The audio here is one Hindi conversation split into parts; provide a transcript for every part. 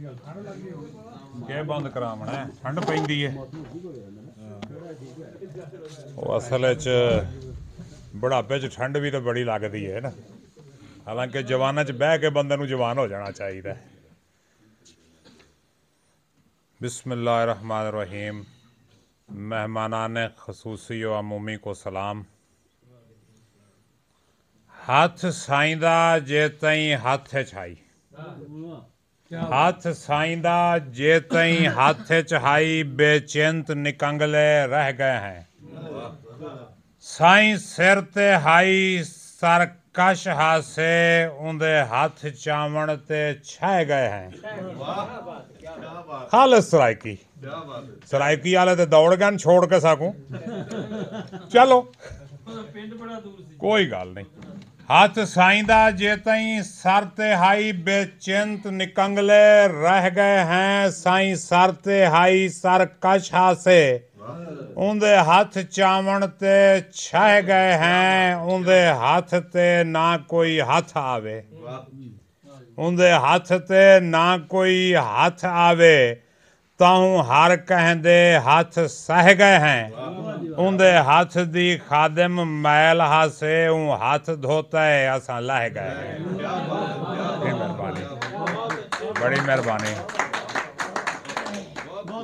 के बंद करावना है ठंड पैंदी है असल बुढ़ापे च ठंड भी तो बड़ी लगती है ना हालांकि जवाना च बह के बंदे नूं जवान हो जाना चाहिए। बिस्मिल्लाहिर्रहमानिर्रहीम। मेहमानान खसूसी व अमूमी को सलाम। हथ साईंदा जे तई हथ छाई, हथ साईंदा जे तई हथ छाई, बेचिंत निकंगले रह गए हैं। साईं सिर ते हाई सरकश हासे, उंदे हथ चावण ते छाए गए हैं। खालिस सरायकी सरायकी वाले तो दौड़ गए छोड़ के सकूं चलो कोई गल नहीं। हथ साईंदा जे तई सर ते हाई, बेचिंत निकंगले रह गए हैं। साईं सर ते हाई सरकश हासे, उंदे हथ चावण ते छह गए हैं। उंदे हथ ते ना कोई हथ आवे, उंदे हथ ते ना कोई हथ आवे, ताऊं हर कहंदे हथ सह गए हैं। उंदे हथ दी खादिम मैल हासे, हथ धोता है असां लह गए हैं। मेहरबानी, बड़ी मेहरबानी।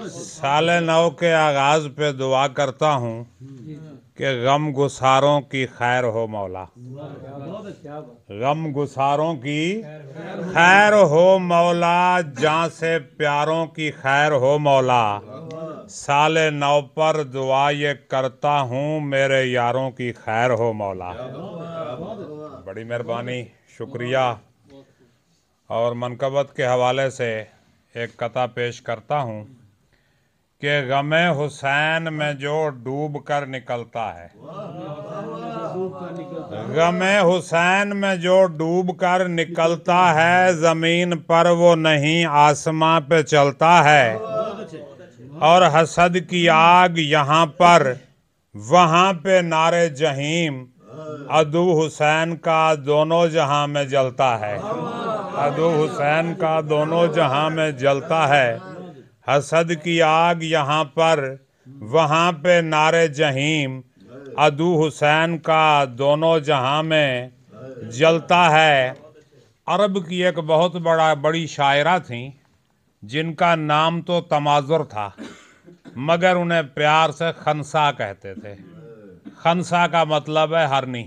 साले नौ के आगाज पे दुआ करता हूँ कि गम गुसारों की खैर हो मौला, गम गुसारों की खैर हो मौला, जान से प्यारों की खैर हो मौला। साले नौ पर दुआ ये करता हूँ, मेरे यारों की खैर हो मौला। बड़ी मेहरबानी, शुक्रिया। और मनकबत के हवाले से एक कथा पेश करता हूँ कि गमे हुसैन में जो डूब कर निकलता है, गमे हुसैन में जो डूब कर निकलता है, जमीन पर वो नहीं आसमां पे चलता है। और हसद की आग यहाँ पर वहाँ पे नारे जहीम, अदू हुसैन का दोनों जहां में जलता है, अदू हुसैन का दोनों जहां में जलता है। हसद की आग यहाँ पर वहाँ पे नारे जहीम, अदू हुसैन का दोनों जहां में जलता है। अरब की एक बहुत बड़ी शायरा थी जिनका नाम तो तमाजुर था, मगर उन्हें प्यार से खनसा कहते थे। खनसा का मतलब है हरनी।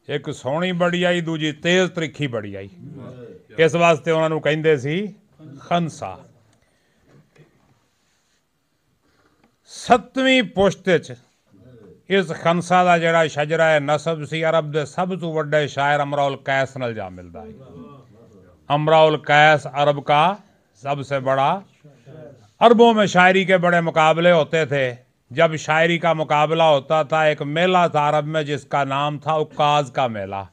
एक सोहनी बड़ी आई, दूजी तेज त्रिखी बड़ी आई, इस वास्ते उन्होंने कहंदे सी खनसा। 7वीं पुश्त इस खनसा का जिहड़ा शजरा है नसब सी, अरब के सब तो वड्डे शायर अमरुल कैस नाल जा मिलता है। अमरुल कैस अरब का सबसे बड़ा, अरबों में शायरी के बड़े मुकाबले होते थे। जब शायरी का मुकाबला होता था, एक मेला था अरब में जिसका नाम था उक्काज का मेला।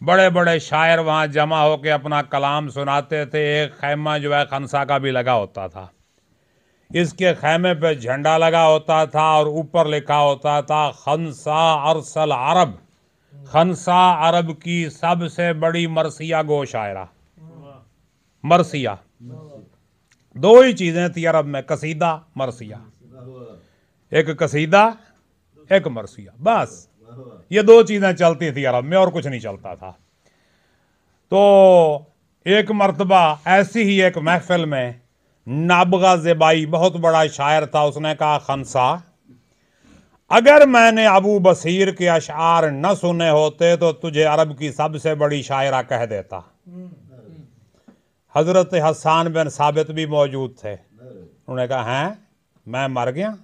बड़े बड़े शायर वहाँ जमा होकर अपना कलाम सुनाते थे। एक खैमा जो है खनसा का भी लगा होता था। इसके खैमे पे झंडा लगा होता था और ऊपर लिखा होता था खनसा अरसल अरब, खनसा अरब की सबसे बड़ी मरसिया गो शायरा। मरसिया दो ही चीजें थी अरब में, कसीदा मरसिया। एक कसीदा एक मरसिया, बस ये दो चीजें चलती थी अरब में और कुछ नहीं चलता था। तो एक मर्तबा ऐसी ही एक महफिल में नाबगा ज़ेबाई बहुत बड़ा शायर था, उसने कहा खनसा, अगर मैंने अबू बसीर के अशार न सुने होते तो तुझे अरब की सबसे बड़ी शायरा कह देता। हजरत हसन बिन साबित भी मौजूद थे। उन्होंने कहा हैं मैं मर गया,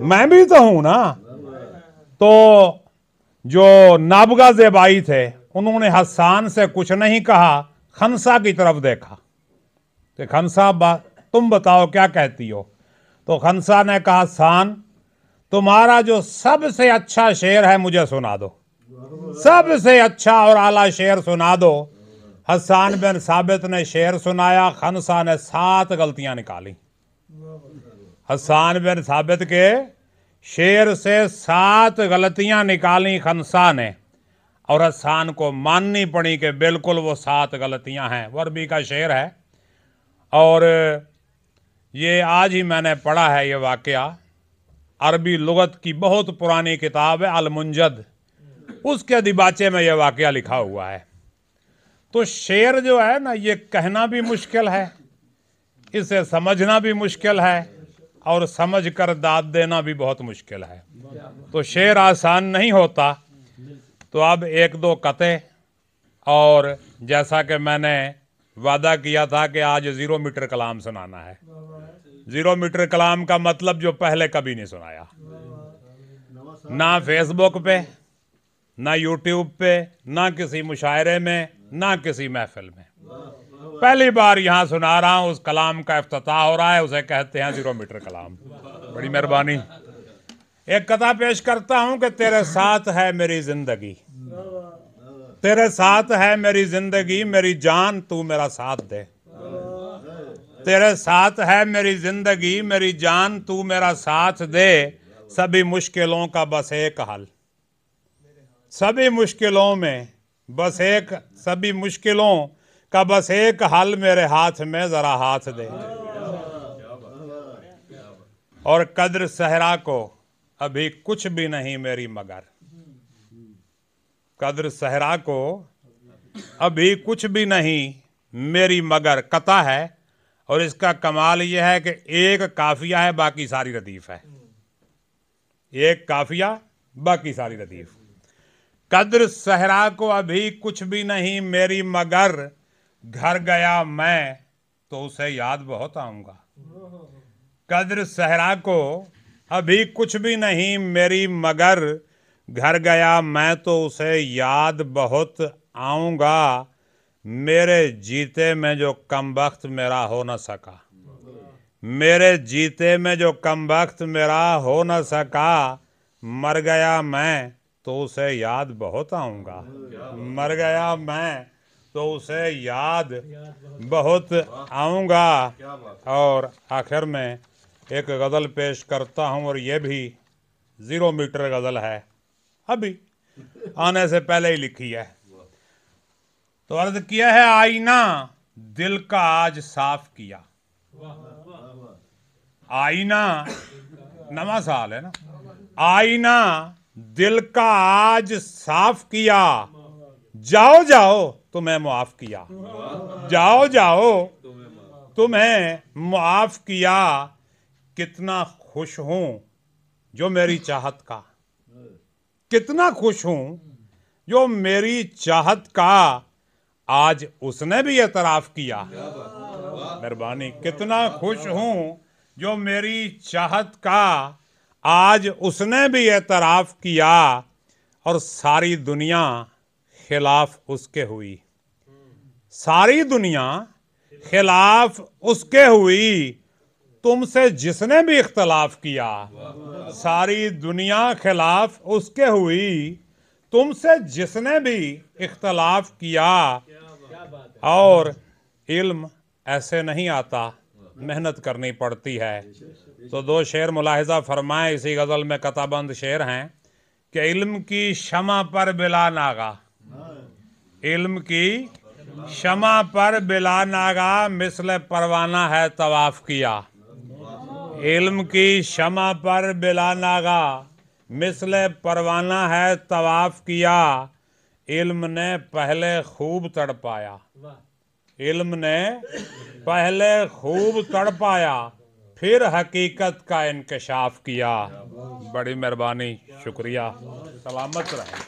मैं भी तो हूं ना। तो जो नाबगा ज़ेबाई थे उन्होंने हसन से कुछ नहीं कहा, खनसा की तरफ देखा कि खनसा तुम बताओ क्या कहती हो। तो खनसा ने कहा हसन, तुम्हारा जो सबसे अच्छा शेर है मुझे सुना दो, सबसे अच्छा और आला शेर सुना दो। हसन बिन साबित ने शेर सुनाया। खनसा ने 7 गलतियां निकाली। हसन बिन साबित के शेर से 7 गलतियां निकाली खनसा ने, और हसन को माननी पड़ी कि बिल्कुल वो 7 गलतियां हैं। वो अरबी का शेर है और ये आज ही मैंने पढ़ा है। ये वाकया अरबी लुगत की बहुत पुरानी किताब है अल-मुंजद, उसके दिबाचे में यह वाकया लिखा हुआ है। तो शेर जो है ना, ये कहना भी मुश्किल है, इसे समझना भी मुश्किल है और समझ कर दाद देना भी बहुत मुश्किल है। तो शेर आसान नहीं होता। तो अब 1-2 कते, और जैसा कि मैंने वादा किया था कि आज 0 मीटर कलाम सुनाना है। 0 मीटर कलाम का मतलब जो पहले कभी नहीं सुनाया, ना फेसबुक पे, ना यूट्यूब पे, ना किसी मुशायरे में, ना किसी महफिल में। पहली बार यहाँ सुना रहा हूँ। उस कलाम का इफ्तिताह हो रहा है, उसे कहते हैं 0 मीटर कलाम। बड़ी मेहरबानी। एक कथा पेश करता हूँ कि तेरे साथ है मेरी जिंदगी, तेरे साथ है मेरी जिंदगी, मेरी जान तू मेरा साथ दे। तेरे साथ है मेरी जिंदगी, मेरी जान तू मेरा साथ दे। सभी मुश्किलों का बस एक हल, सभी मुश्किलों में बस एक, सभी मुश्किलों का बस एक हल, मेरे हाथ में जरा हाथ दे। और कद्र सहरा को अभी कुछ भी नहीं मेरी मगर, कद्र सहरा को अभी कुछ भी नहीं मेरी मगर। कता है और इसका कमाल यह है कि एक काफिया है, बाकी सारी रदीफ है। एक काफिया, बाकी सारी रदीफ। कद्र सहरा को अभी कुछ भी नहीं मेरी मगर, घर गया मैं तो उसे याद बहुत आऊंगा। कद्र सहरा को अभी कुछ भी नहीं मेरी मगर, घर गया मैं तो उसे याद बहुत आऊंगा। मेरे जीते में जो कमबख्त मेरा हो न सका, मेरे जीते में जो कमबख्त मेरा हो न सका, मर गया मैं तो उसे याद बहुत आऊंगा। मर गया मैं तो उसे याद बहुत आऊंगा। और आखिर में एक गज़ल पेश करता हूँ, और ये भी 0 मीटर गज़ल है, अभी आने से पहले ही लिखी है। तो अर्ज किया है, आईना दिल का आज साफ किया। आईना, नवा साल है ना। आईना दिल का आज साफ किया, जाओ जाओ तुम्हें मुआफ किया। जाओ जाओ तुम्हें मुआफ किया। कितना खुश हूं जो मेरी चाहत का, कितना खुश हूं जो मेरी चाहत का, आज उसने भी एतराफ किया। मेहरबानी। कितना खुश हूं जो मेरी चाहत का, आज उसने भी एतराफ किया। और सारी दुनिया खिलाफ उसके हुई, सारी दुनिया खिलाफ उसके हुई। तुमसे जिसने भी इख्तलाफ किया, सारी दुनिया खिलाफ उसके हुई। तुमसे जिसने भी इख्तलाफ किया। और इल्म ऐसे नहीं आता, मेहनत करनी पड़ती है। तो 2 शेर मुलाहिजा फरमाए इसी गज़ल में, कताबंद शेर हैं कि इल्म की शमा पर बिला नागा, इल्म की शमा पर बिला नागा, मिस्ल परवाना है तवाफ किया। इल्म की शमा पर बिला नागा, मिस्ल परवाना है तवाफ किया। इल्म ने पहले खूब तड़पाया, इल्म ने पहले खूब तड़पाया, फिर हकीकत का इंकशाफ किया। बड़ी मेहरबानी, शुक्रिया, सलामत रहें।